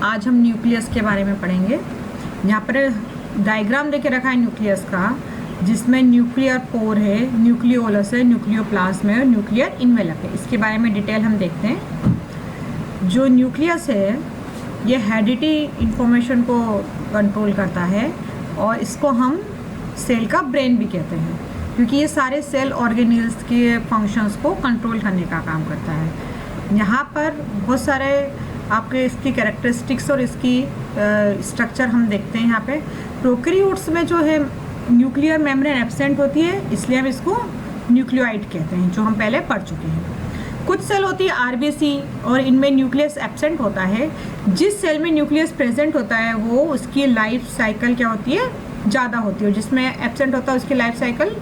आज हम न्यूक्लियस के बारे में पढ़ेंगे। यहाँ पर डायग्राम देके रखा है न्यूक्लियस का, जिसमें न्यूक्लियर पोर है, न्यूक्लियोलस है, न्यूक्लियोप्लाज्म है और न्यूक्लियर इन्वेलप है। इसके बारे में डिटेल हम देखते हैं। जो न्यूक्लियस है ये हेरिडिटी इंफॉर्मेशन को कंट्रोल करता है और इसको हम सेल का ब्रेन भी कहते हैं, क्योंकि ये सारे सेल ऑर्गेनेल्स के फंक्शंस को कंट्रोल करने का काम करता है। यहाँ पर बहुत सारे आपके इसकी कैरेक्टरिस्टिक्स और इसकी स्ट्रक्चर हम देखते हैं। यहाँ पे प्रोकैरियोट्स में जो है न्यूक्लियर मेम्ब्रेन एब्सेंट होती है, इसलिए हम इसको न्यूक्लियोइड कहते हैं, जो हम पहले पढ़ चुके हैं। कुछ सेल होती है आरबीसी और इनमें न्यूक्लियस एब्सेंट होता है। जिस सेल में न्यूक्लियस प्रेजेंट होता है वो उसकी लाइफ साइकिल क्या होती है, ज़्यादा होती है। जिसमें एब्सेंट होता है उसकी लाइफ साइकिल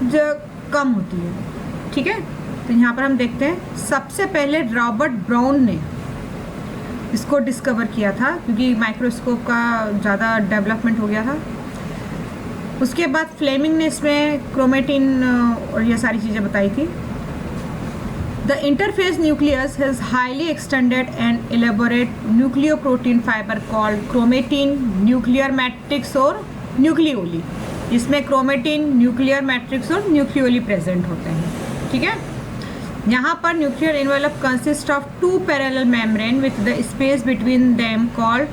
जो कम होती है। ठीक है, तो यहाँ पर हम देखते हैं सबसे पहले रॉबर्ट ब्राउन ने इसको डिस्कवर किया था, क्योंकि माइक्रोस्कोप का ज़्यादा डेवलपमेंट हो गया था। उसके बाद फ्लेमिंग ने इसमें क्रोमेटिन और ये सारी चीज़ें बताई थी। The interface nucleus has highly extended and elaborate nucleoprotein fibre called chromatin, nuclear matrix और न्यूक्लियोली। इसमें क्रोमेटिन, न्यूक्लियर मैट्रिक्स और न्यूक्लियोली प्रेजेंट होते हैं। ठीक है, यहाँ पर nuclear envelope consist of two parallel membrane with the space between them called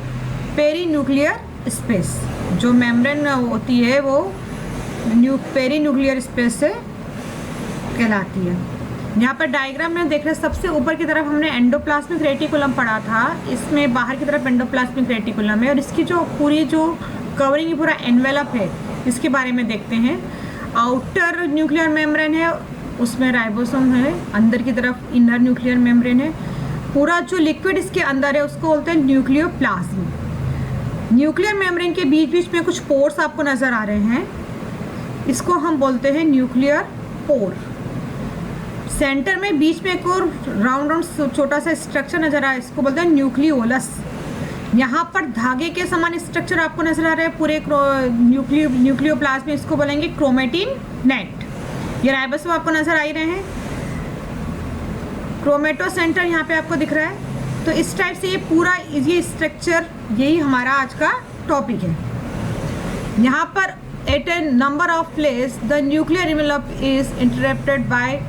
perinuclear space. जो मेम्ब्रेन होती है वो पेरी न्यूक्लियर स्पेस से कहलाती है। यहाँ पर डायग्राम में देख रहे हैं, सबसे ऊपर की तरफ हमने एंडोप्लाज्मिक रेटिकुलम पढ़ा था। इसमें बाहर की तरफ एंडोप्लाज्मिक रेटिकुलम है और इसकी जो पूरी जो कवरिंग पूरा एनवेलप है, इसके बारे में देखते हैं। आउटर न्यूक्लियर मेम्ब्रेन है, उसमें राइबोसोम है। अंदर की तरफ इनर न्यूक्लियर मेम्ब्रेन है। पूरा जो लिक्विड इसके अंदर है उसको बोलते हैं न्यूक्लियोप्लाज्म। न्यूक्लियर मेम्ब्रेन के बीच बीच में कुछ पोर्स आपको नज़र आ रहे हैं, इसको हम बोलते हैं न्यूक्लियर पोर। सेंटर में बीच में एक और राउंड छोटा सा स्ट्रक्चर नज़र आ रहा है, इसको बोलते हैं न्यूक्लियोलस। यहाँ पर धागे के समान स्ट्रक्चर आपको नज़र आ रहा है पूरे न्यूक्लियोप्लाज्म में, इसको बोलेंगे क्रोमेटिन नेट। ये राइबोसोम आपको नजर आ ही रहे हैं। क्रोमेटो सेंटर यहाँ पे आपको दिख रहा है। तो इस टाइप से ये पूरा ये स्ट्रक्चर, यही हमारा आज का टॉपिक है। यहाँ पर at a number of place the nuclear envelope is interrupted by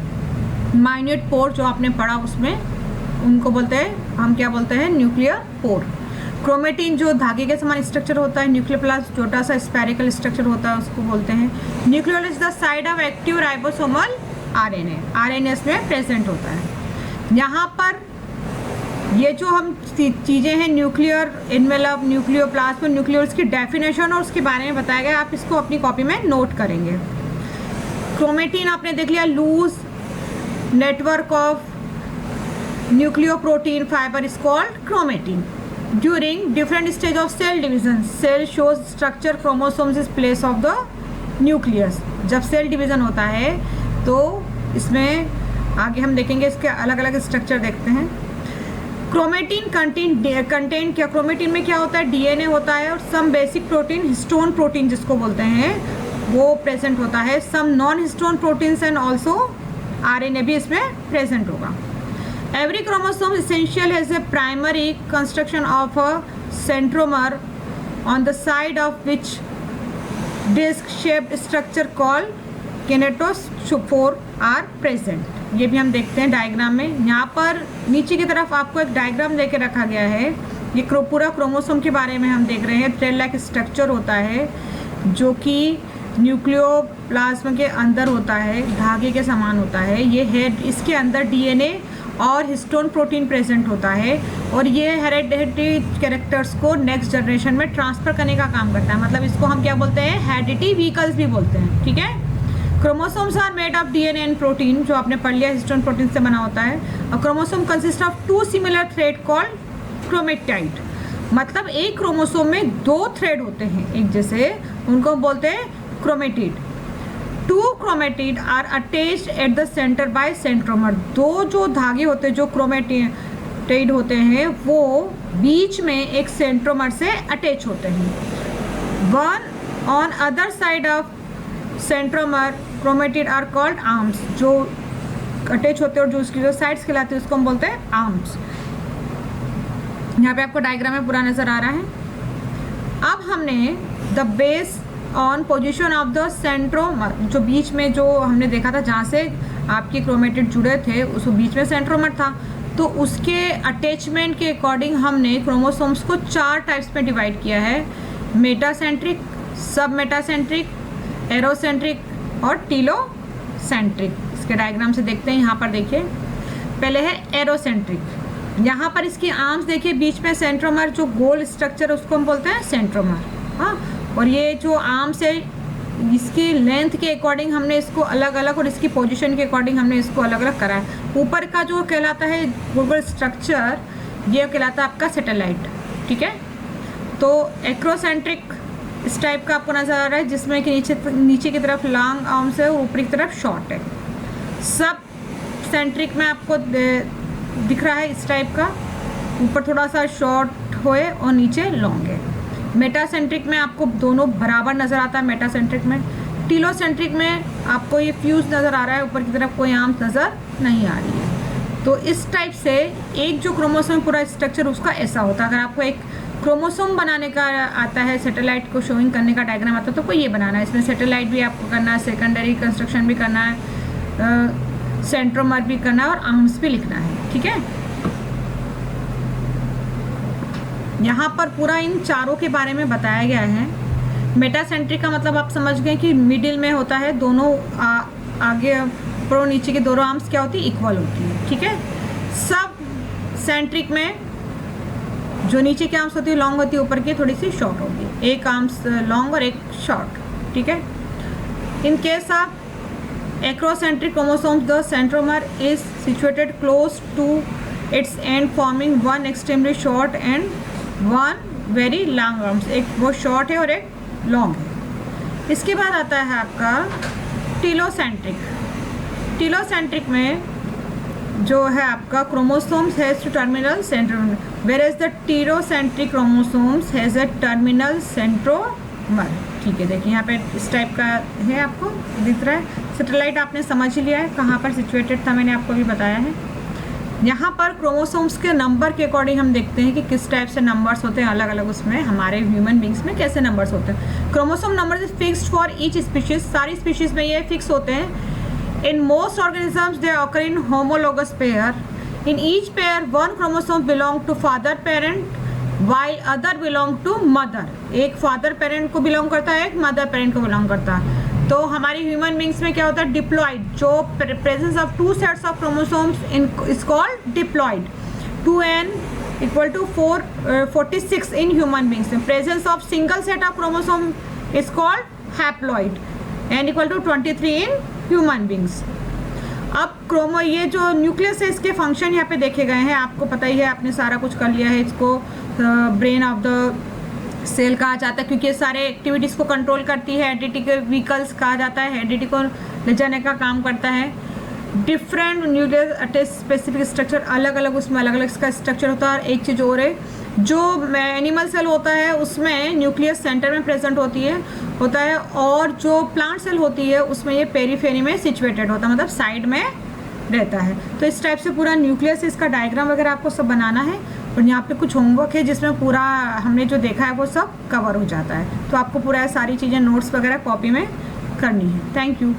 minute pore. जो आपने पढ़ा उसमें उनको बोलते हैं, हम क्या बोलते हैं, न्यूक्लियर पोर। क्रोमेटिन जो धागे के समान स्ट्रक्चर होता है, न्यूक्लियोप्लाज्म छोटा सा स्पेरिकल स्ट्रक्चर होता है, उसको बोलते हैं nucleolus. The side of active ribosomal RNA, RNA में प्रेजेंट होता है। यहाँ पर ये जो हम चीज़ें हैं, न्यूक्लियर इन्वेलप, न्यूक्लियोप्लाज्म, न्यूक्लियोलस की डेफिनेशन और उसके बारे में बताया गया। आप इसको अपनी कॉपी में नोट करेंगे। क्रोमेटिन आपने देख लिया, loose network of nucleoprotein fibre is called chromatin. During different stage of cell division, cell shows structure chromosomes is place of the nucleus। जब सेल डिवीजन होता है तो इसमें आगे हम देखेंगे, इसके अलग अलग स्ट्रक्चर देखते हैं। क्रोमेटिन कंटेंट क्या, क्रोमेटिन में क्या होता है, डीएनए होता है और some basic protein, histone protein जिसको बोलते हैं, वो प्रेजेंट होता है। Some non histone proteins and also RNA भी इसमें प्रेजेंट होगा। Every chromosome essential has a primary construction of a centromer on the side of which disc-shaped structure called kinetospore are present। ये भी हम देखते हैं डायग्राम में। यहाँ पर नीचे की तरफ आपको एक डायग्राम देके रखा गया है। ये पूरा क्रोमोसोम के बारे में हम देख रहे हैं। थ्रेड लाइक स्ट्रक्चर होता है जो कि न्यूक्लियोप्लाज्म के अंदर होता है, धागे के समान होता है। ये है, इसके अंदर डीएनए और हिस्टोन प्रोटीन प्रेजेंट होता है और ये हेरिडिटरी कैरेक्टर्स को नेक्स्ट जनरेशन में ट्रांसफ़र करने का काम करता है। मतलब इसको हम क्या बोलते हैं, हेरिडिटी व्हीकल्स भी बोलते हैं। ठीक है, chromosomes are made of DNA and protein, जो आपने पढ़ लिया हिस्टोन प्रोटीन से बना होता है। और chromosome consist of two similar thread called chromatid. मतलब एक क्रोमोसोम में दो थ्रेड होते हैं एक जैसे, उनको बोलते हैं chromatid. Two chromatid are attached at the centre by centromere. दो जो धागे होते हैं, जो क्रोमेटिड होते हैं, वो बीच में एक सेंट्रोमर से अटैच होते हैं। One on other side of centromere chromatid are called arms. जो अटैच होते हैं और जो उसकी जो साइड्स कहलाती है उसको हम बोलते हैं आर्म्स। यहाँ पे आपको डायग्राम में पूरा नज़र आ रहा है। अब हमने the base on position of the centromere, जो बीच में जो हमने देखा था जहाँ से आपके क्रोमेटिड जुड़े थे उस बीच में सेंट्रोमर था, तो उसके अटैचमेंट के अकॉर्डिंग हमने क्रोमोसोम्स को 4 टाइप्स में डिवाइड किया है, मेटासेंट्रिक, सब मेटासेंट्रिक, एरोसेंट्रिक और टीलोसेंट्रिक। इसके डायग्राम से देखते हैं। यहाँ पर देखिए, पहले है एरोसेंट्रिक। यहाँ पर इसकी आर्म्स देखिए, बीच में सेंट्रोमर जो गोल स्ट्रक्चर है उसको हम बोलते हैं सेंट्रोमर। हाँ, और ये जो आर्म्स है इसकी लेंथ के अकॉर्डिंग हमने इसको अलग अलग और इसकी पोजीशन के अकॉर्डिंग हमने इसको अलग अलग करा है। ऊपर का जो कहलाता है गोल स्ट्रक्चर ये कहलाता है आपका सैटेलाइट, ठीक है। तो एक्रोसेंट्रिक इस टाइप का आपको नज़र आ रहा है, जिसमें कि नीचे की तरफ लॉन्ग आर्म्स है और ऊपरी की तरफ शॉर्ट है। सब सेंट्रिक में आपको दिख रहा है इस टाइप का, ऊपर थोड़ा सा शॉर्ट होए और नीचे लॉन्ग है। मेटासेंट्रिक में आपको दोनों बराबर नज़र आता है मेटासेंट्रिक में। टीलोसेंट्रिक में आपको ये फ्यूज नज़र आ रहा है, ऊपर की तरफ कोई आर्म्स नज़र नहीं आ रही है। तो इस टाइप से एक जो क्रोमोसोम पूरा स्ट्रक्चर उसका ऐसा होता है। अगर आपको एक क्रोमोसोम बनाने का आता है, सैटेलाइट को शोइंग करने का डायग्राम आता है, तो कोई ये बनाना है। इसमें सैटेलाइट भी आपको करना है, सेकेंडरी कंस्ट्रक्शन भी करना है, सेंट्रोमर भी करना है और आर्म्स भी लिखना है, ठीक है। यहाँ पर पूरा इन चारों के बारे में बताया गया है। मेटासेंट्रिक का मतलब आप समझ गए कि मिडिल में होता है, दोनों आगे ऊपर और नीचे की दोनों आर्म्स क्या होती है, इक्वल होती है, ठीक है। सब सेंट्रिक में जो नीचे की आर्म्स होती है लॉन्ग होती है, ऊपर की थोड़ी सी शॉर्ट होगी, एक आर्म्स लॉन्ग और एक शॉर्ट, ठीक है। In case of acrocentric chromosomes the centromere is situated close to its end forming one extremely short and one very long arms. एक वो शॉर्ट है और एक लॉन्ग है। इसके बाद आता है आपका टीलोसेंट्रिक। टीलोसेंट्रिक में जो है आपका chromosomes has two terminal centromere, whereas the telocentric chromosomes has a terminal centromere, ठीक है। देखिए यहाँ पे इस टाइप का है, आपको दिख रहा है। सैटेलाइट आपने समझ ही लिया है कहाँ पर सिचुएटेड था, मैंने आपको भी बताया है। यहाँ पर क्रोमोसोम्स के नंबर के अकॉर्डिंग हम देखते हैं कि किस टाइप से नंबर्स होते हैं अलग अलग, उसमें हमारे ह्यूमन बींग्स में कैसे नंबर्स होते हैं। Chromosome number is fixed for each species, सारी स्पीशीज में ये फिक्स होते हैं। In most organisms they occur in homologous pair, in each pair one chromosome belong to father parent while other belong to mother. एक father parent को belong करता है, एक मदर पेरेंट को बिलोंग करता है। तो हमारी ह्यूमन बींग्स में क्या होता है, डिप्लॉइड, जो presence of 2 sets of chromosomes in is called diploid. 2n equal to 46 in human beings में। Presence of single set of chromosome is called haploid, n equal to 23 in human beings. अब ये जो nucleus है इसके function यहाँ पे देखे गए हैं, आपको पता ही है, आपने सारा कुछ कर लिया है। इसको ब्रेन ऑफ द सेल कहा जाता है क्योंकि ये सारे एक्टिविटीज़ को कंट्रोल करती है। हेरिडिटी के व्हीकल्स कहा जाता है, हेरिडिटी को ले जाने का काम करता है। Different nucleus attach specific structure, अलग अलग उसमें अलग अलग इसका स्ट्रक्चर होता है। एक चीज़ और है, जो एनिमल सेल होता है उसमें न्यूक्लियस सेंटर में प्रेजेंट होता है और जो प्लांट सेल होती है उसमें ये पेरीफेरी में सिचुएटेड होता है, मतलब साइड में रहता है। तो इस टाइप से पूरा न्यूक्लियस, इसका डायग्राम वगैरह आपको सब बनाना है। और यहाँ पे कुछ होमवर्क है जिसमें पूरा हमने जो देखा है वो सब कवर हो जाता है। तो आपको पूरा सारी चीज़ें नोट्स वगैरह कॉपी में करनी है। Thank you.